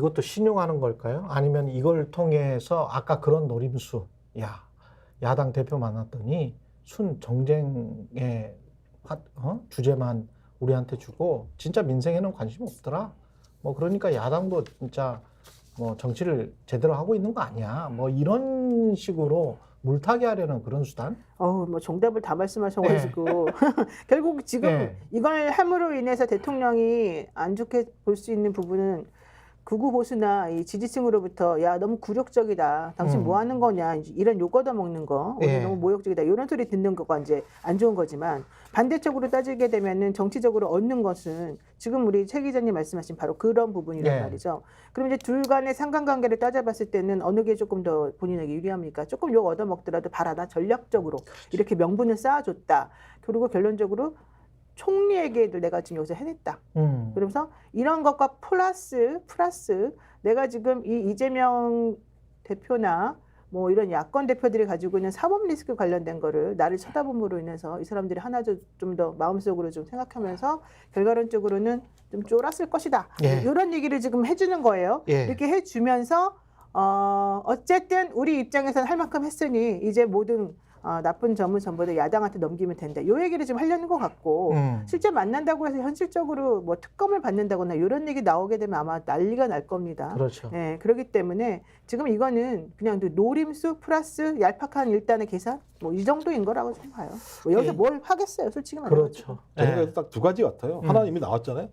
이것도 신용하는 걸까요? 아니면 이걸 통해서 아까 그런 노림수, 야, 야당 대표 만났더니 순 정쟁의 주제만 우리한테 주고 진짜 민생에는 관심 없더라. 뭐 그러니까 야당도 진짜 뭐 정치를 제대로 하고 있는 거 아니야. 뭐 이런 식으로 물타기 하려는 그런 수단? 뭐 정답을 다 말씀하셔가지고 결국 지금 이걸 함으로 인해서 대통령이 안 좋게 볼 수 있는 부분은 극우 보수나 이 지지층으로부터 야 너무 굴욕적이다. 당신 뭐 하는 거냐. 이런 욕 얻어먹는 거. 너무 모욕적이다. 이런 소리 듣는 거가 이제 안 좋은 거지만 반대쪽으로 따지게 되면은 정치적으로 얻는 것은 지금 우리 최 기자님 말씀하신 바로 그런 부분이란 말이죠. 그럼 이제 둘 간의 상관관계를 따져봤을 때는 어느 게 조금 더 본인에게 유리합니까? 조금 욕 얻어먹더라도 봐라. 나 전략적으로 이렇게 명분을 쌓아줬다. 그리고 결론적으로 총리에게도 내가 지금 여기서 해냈다. 그러면서 이런 것과 플러스 내가 지금 이 이재명 대표나 뭐 이런 야권 대표들이 가지고 있는 사법 리스크 관련된 거를 나를 쳐다봄으로 인해서 이 사람들이 하나 좀 더 마음속으로 좀 생각하면서 결과론적으로는 좀 쫄았을 것이다. 이런 얘기를 지금 해주는 거예요. 이렇게 해주면서 어쨌든 우리 입장에서는 할 만큼 했으니 이제 모든 나쁜 점은 전부 다 야당한테 넘기면 된다. 요 얘기를 좀 하려는 것 같고 실제 만난다고 해서 현실적으로 뭐 특검을 받는다거나 이런 얘기 나오게 되면 아마 난리가 날 겁니다. 그렇죠. 네, 그렇기 때문에 지금 이거는 그냥 노림수 플러스 얄팍한 일단의 계산 뭐 이 정도인 거라고 좀 봐요. 뭐 여기서 뭘 하겠어요, 솔직히 말해서. 그렇죠. 저희가 딱 두 가지 같아요. 하나 이미 나왔잖아요.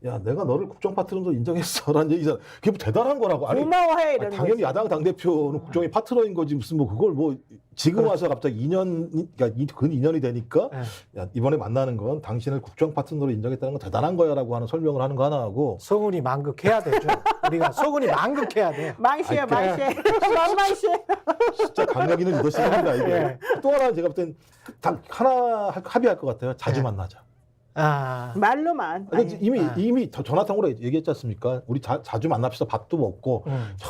야, 내가 너를 국정 파트너로 인정했어라는 얘기잖아. 그게 뭐 대단한 거라고. 아니, 고마워해 이러는 당연히 거지. 야당 당대표는 국정의 파트너인 거지. 무슨 뭐 그걸 뭐 지금 와서 갑자기 2년, 그러니까 근 2년이 되니까 야, 이번에 만나는 건 당신을 국정 파트너로 인정했다는 건 대단한 거야라고 하는 설명을 하는 거 하나 하고. 서훈이 만극해야 되죠. 우리가 서훈이 만극해야 돼. 망시야, 망시야. 망시야. 진짜 강력이는 리더십입니다, 이게. 또 하나 제가 볼 땐 하나 합의할 것 같아요. 자주 만나자. 말로만. 이미 전화통으로 얘기했지 않습니까? 우리 자주 만납시다. 밥도 먹고.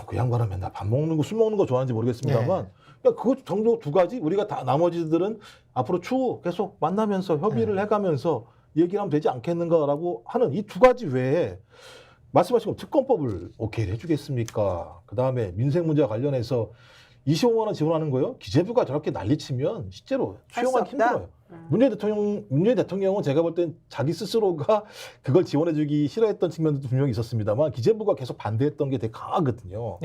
그 양반은 맨날 밥 먹는 거, 술 먹는 거 좋아하는지 모르겠습니다만. 그 정도 두 가지 우리가 다 나머지들은 앞으로 추후 계속 만나면서 협의를 해가면서 얘기를 하면 되지 않겠는가라고 하는 이 두 가지 외에 말씀하신 거 특검법을 오케이 해주겠습니까? 그 다음에 민생 문제와 관련해서 25만 원 지원하는 거요? 기재부가 저렇게 난리치면 실제로 수용하기 힘들어요. 문재인 대통령은 제가 볼 땐 자기 스스로가 그걸 지원해주기 싫어했던 측면도 분명히 있었습니다만 기재부가 계속 반대했던 게 되게 강하거든요.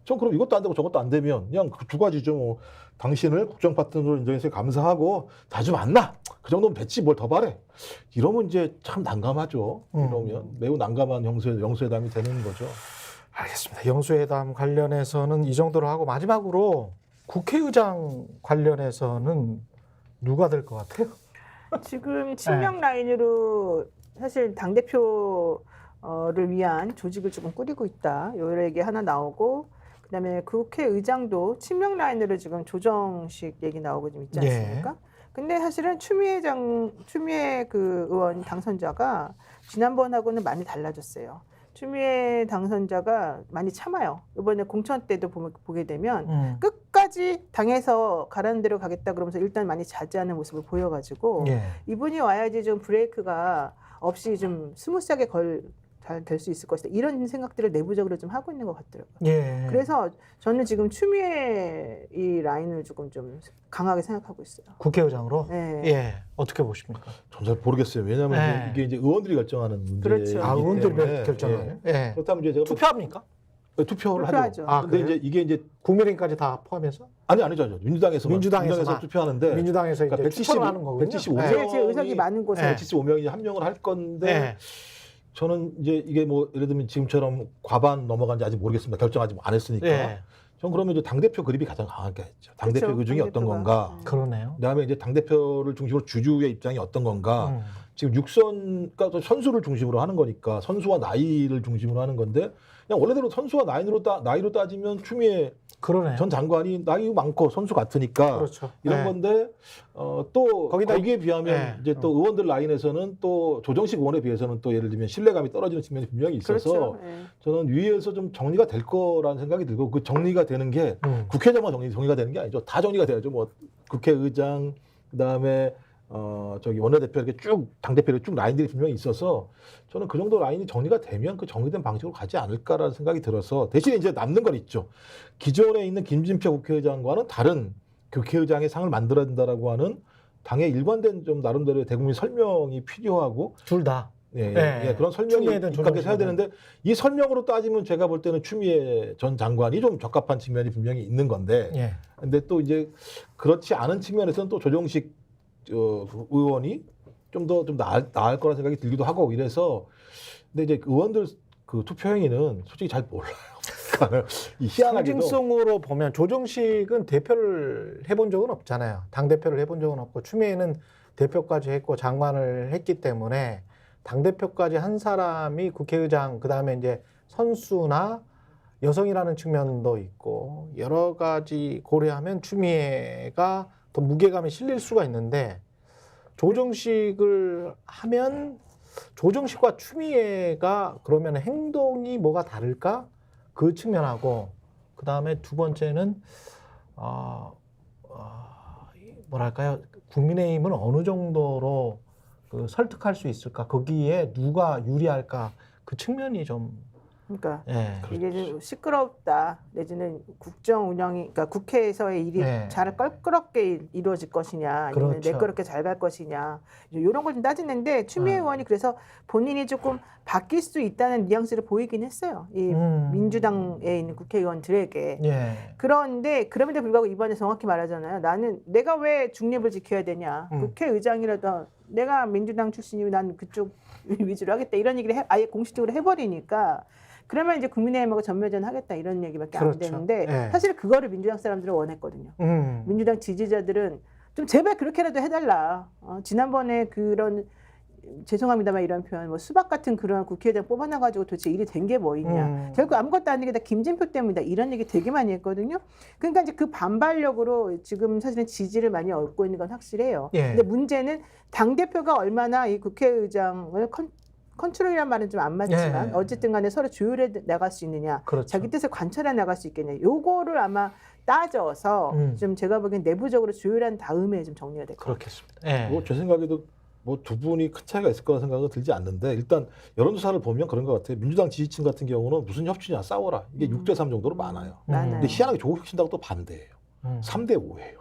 전 그럼 이것도 안 되고 저것도 안 되면 그냥 그 두 가지죠. 뭐 당신을 국정 파트너로 인정해서 감사하고 자주 만나. 그 정도면 됐지 뭘 더 바래. 이러면 이제 참 난감하죠. 이러면 매우 난감한 영수회담이 되는 거죠. 알겠습니다. 영수회담 관련해서는 이 정도로 하고 마지막으로 국회의장 관련해서는 누가 될 것 같아요? 지금 친명 라인으로 사실 당대표를 위한 조직을 조금 꾸리고 있다. 이런 얘기 하나 나오고 그다음에 국회의장도 친명 라인으로 지금 조정식 얘기 나오고 좀 있지 않습니까? 근데 사실은 추미애 그 의원 당선자가 지난번하고는 많이 달라졌어요. 추미애 당선자가 많이 참아요. 이번에 공천 때도 보게 되면 끝까지 당에서 가라는 대로 가겠다 그러면서 일단 많이 자제하는 모습을 보여가지고 이분이 와야지 좀 브레이크가 없이 좀 스무스하게 잘 될 수 있을 것이다. 이런 생각들을 내부적으로 좀 하고 있는 것 같더라고요. 그래서 저는 지금 추미애 이 라인을 조금 좀 강하게 생각하고 있어요. 국회의장으로? 어떻게 보십니까? 전 잘 모르겠어요. 왜냐하면 이게 이제 의원들이 결정하는 문제이기 그렇죠. 때문에. 의원들이 결정하는. 그렇다면 이제 제가 투표합니까? 투표를 투표하죠. 하죠. 근데 이제 이게 이제 국민의힘까지 다 포함해서? 아니죠. 민주당에서 투표하는데. 민주당에서 그러니까 이제 투표를 하는 거군요. 175명. 제일 의석이 많은 곳에 175명이 합령을 할 건데. 저는 이제 이게 뭐 예를 들면 지금처럼 과반 넘어간지 아직 모르겠습니다. 결정하지 안 했으니까. 전 그러면 이제 당대표 그립이 가장 강하겠죠. 당대표 그렇죠. 그 중에 어떤 건가. 그러네요. 그다음에 이제 당대표를 중심으로 주주의 입장이 어떤 건가. 지금 그러니까 선수를 중심으로 하는 거니까 선수와 나이를 중심으로 하는 건데 그냥 원래대로 선수와 나이로 따지면 추미애 전 장관이 나이 많고 선수 같으니까 이런 건데 또 거기에 비하면 이제 또 의원들 라인에서는 또 조정식 의원에 비해서는 또 예를 들면 신뢰감이 떨어지는 측면이 분명히 있어서 저는 위에서 좀 정리가 될 거라는 생각이 들고 그 정리가 되는 게 국회의장만 정리가 되는 게 아니죠. 다 정리가 돼야죠. 뭐 국회의장 그다음에 저기 원내대표 이렇게 쭉 당대표를 쭉 라인들이 분명히 있어서 저는 그 정도 라인이 정리가 되면 그 정리된 방식으로 가지 않을까라는 생각이 들어서 대신 이제 남는 건 있죠. 기존에 있는 김진표 국회의장과는 다른 국회의장의 상을 만들어야 된다라고 하는 당의 일관된 좀 나름대로의 대국민 설명이 필요하고 둘 다. 예, 그런 설명이 추미애든 입각해서 해야 조정식이든. 되는데 이 설명으로 따지면 제가 볼 때는 추미애 전 장관이 좀 적합한 측면이 분명히 있는 건데 예. 근데 또 이제 그렇지 않은 측면에서는 또 조정식 그 의원이 좀 더 좀 나을 거라는 생각이 들기도 하고 이래서 근데 이제 의원들 그 투표 행위는 솔직히 잘 몰라요. 그러니까 이 희한하게도 상징성으로 보면 조정식은 대표를 해본 적은 없잖아요. 당 대표를 해본 적은 없고 추미애는 대표까지 했고 장관을 했기 때문에 당 대표까지 한 사람이 국회의장 그다음에 이제 선수나 여성이라는 측면도 있고 여러 가지 고려하면 추미애가 더 무게감이 실릴 수가 있는데 조정식을 하면 조정식과 추미애가 그러면 행동이 뭐가 다를까? 그 측면하고 그 다음에 두 번째는 뭐랄까요? 국민의힘은 어느 정도로 그 설득할 수 있을까? 거기에 누가 유리할까? 그 측면이 좀 그러니까 예. 이게 좀 시끄럽다 내지는 국정 운영이 그러니까 국회에서의 일이 네. 잘 껄끄럽게 이루어질 것이냐 아니면 그렇죠. 매끄럽게 잘 갈 것이냐 이런 걸 좀 따지는데 추미애 의원이 그래서 본인이 조금 바뀔 수 있다는 뉘앙스를 보이긴 했어요. 이 민주당에 있는 국회의원들에게. 예. 그런데 그럼에도 불구하고 이번에 정확히 말하잖아요. 나는 내가 왜 중립을 지켜야 되냐. 국회의장이라도 내가 민주당 출신이고 난 그쪽 위주로 하겠다. 이런 얘기를 아예 공식적으로 해버리니까 그러면 이제 국민의힘하고 전면전 하겠다 이런 얘기밖에 안 그렇죠. 되는데 예. 사실 그거를 민주당 사람들은 원했거든요. 민주당 지지자들은 좀 제발 그렇게라도 해달라. 지난번에 그런 죄송합니다만 이런 표현 뭐 수박 같은 그런 국회의장 뽑아놔가지고 도대체 일이 된 게 뭐 있냐. 결국 아무것도 아닌 게 다 김진표 때문이다. 이런 얘기 되게 많이 했거든요. 그러니까 이제 그 반발력으로 지금 사실은 지지를 많이 얻고 있는 건 확실해요. 예. 근데 문제는 당대표가 얼마나 이 국회의장을 컨트롤이란 말은 좀 안 맞지만 예. 어쨌든 간에 서로 조율해 나갈 수 있느냐. 그렇죠. 자기 뜻을 관철해 나갈 수 있겠냐. 요거를 아마 따져서 좀 제가 보기엔 내부적으로 조율한 다음에 좀 정리가 될 것 같아요. 그렇겠습니다. 예. 뭐 제 생각에도 뭐 두 분이 큰 차이가 있을 거라는 생각은 들지 않는데 일단 여론조사를 보면 그런 것 같아요. 민주당 지지층 같은 경우는 무슨 협치냐 싸워라 이게 6대3 정도로 많아요. 많아요. 근데 희한하게 조국혁신당은 또 반대예요. 3대5예요.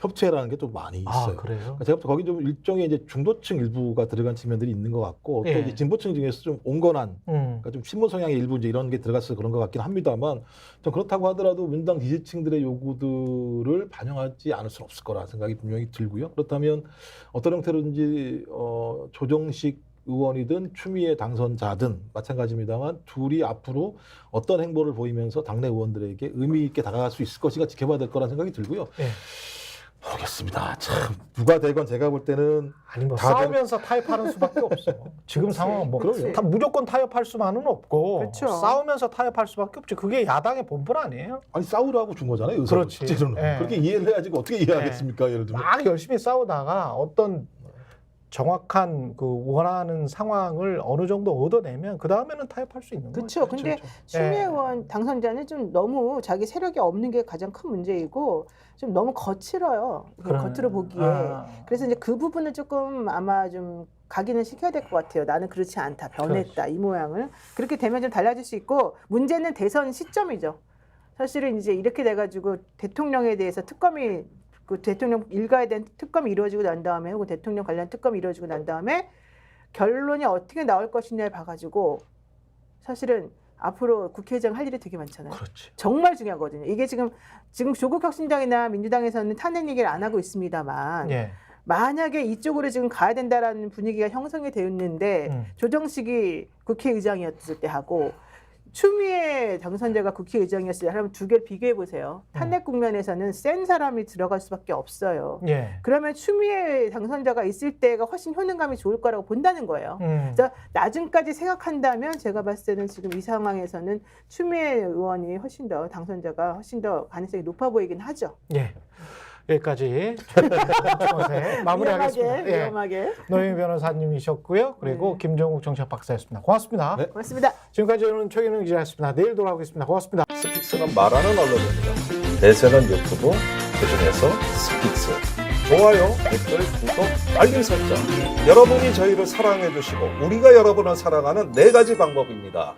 협치라는 게 좀 많이 있어요. 아, 그래요? 그러니까 제가 거기 좀 일종의 이제 중도층 일부가 들어간 측면들이 있는 것 같고 예. 또 이제 진보층 중에서 좀 온건한 그러니까 좀 친문 성향의 일부 이제 이런 게 들어갔어서 그런 것 같긴 합니다만 좀 그렇다고 하더라도 민주당 지지층들의 요구들을 반영하지 않을 수는 없을 거라 생각이 분명히 들고요. 그렇다면 어떤 형태로든지 조정식 의원이든 추미애 당선자든 마찬가지입니다만 둘이 앞으로 어떤 행보를 보이면서 당내 의원들에게 의미 있게 다가갈 수 있을 것인가 지켜봐야 될 거라는 생각이 들고요. 예. 모르겠습니다. 참 누가 되건 제가 볼 때는 아니 뭐 다들- 싸우면서 타협하는 수밖에 없어. 지금 그렇지. 상황은 뭐 그렇지. 다 무조건 타협할 수만은 없고 그렇죠. 싸우면서 타협할 수밖에 없지. 그게 야당의 본분 아니에요? 아니 싸우라고 준 거잖아요. 의사를 그렇지. 실제로는 예. 그렇게 이해를 해야지 어떻게 이해하겠습니까? 예를 들면 막 열심히 싸우다가 어떤 정확한 그 원하는 상황을 어느 정도 얻어내면 그 다음에는 타협할 수 있는 그렇죠. 거죠. 근데 그렇죠. 추미애 예. 의원 당선자는 좀 너무 자기 세력이 없는 게 가장 큰 문제이고 좀 너무 거칠어요. 겉으로 보기에. 그래서 이제 그 부분을 조금 아마 좀 각인을 시켜야 될 것 같아요. 나는 그렇지 않다. 변했다. 이 모양을. 그렇게 되면 좀 달라질 수 있고 문제는 대선 시점이죠. 사실은 이제 이렇게 돼가지고 대통령에 대해서 특검이 그 대통령 일가에 대한 특검이 이루어지고 난 다음에 혹은 대통령 관련 특검이 이루어지고 난 다음에 결론이 어떻게 나올 것이냐를 봐가지고 사실은 앞으로 국회의장 할 일이 되게 많잖아요. 그렇지. 정말 중요하거든요. 이게 지금 조국혁신당이나 민주당에서는 탄핵 얘기를 안 하고 있습니다만 예. 만약에 이쪽으로 지금 가야 된다라는 분위기가 형성이 되었는데 조정식이 국회의장이었을 때 하고 추미애 당선자가 국회의장이었을 때 하면 두 개를 비교해 보세요. 탄핵 국면에서는 센 사람이 들어갈 수밖에 없어요. 예. 그러면 추미애 당선자가 있을 때가 훨씬 효능감이 좋을 거라고 본다는 거예요. 그래서 나중까지 생각한다면 제가 봤을 때는 지금 이 상황에서는 추미애 의원이 훨씬 더 당선자가 훨씬 더 가능성이 높아 보이긴 하죠. 예. 여기까지 마무리하겠습니다. 예. 위험하게. 노영희 변호사님이셨고요. 그리고 김정욱 정치학 박사였습니다. 고맙습니다. 네. 고맙습니다. 지금까지 저는 최경영 기자였습니다. 내일 돌아오겠습니다. 고맙습니다. 스픽스는 말하는 언론입니다. 대세는 유튜브, 그중에서 스픽스. 좋아요, 댓글, 구독, 알림 설정. 여러분이 저희를 사랑해 주시고 우리가 여러분을 사랑하는 4가지 방법입니다.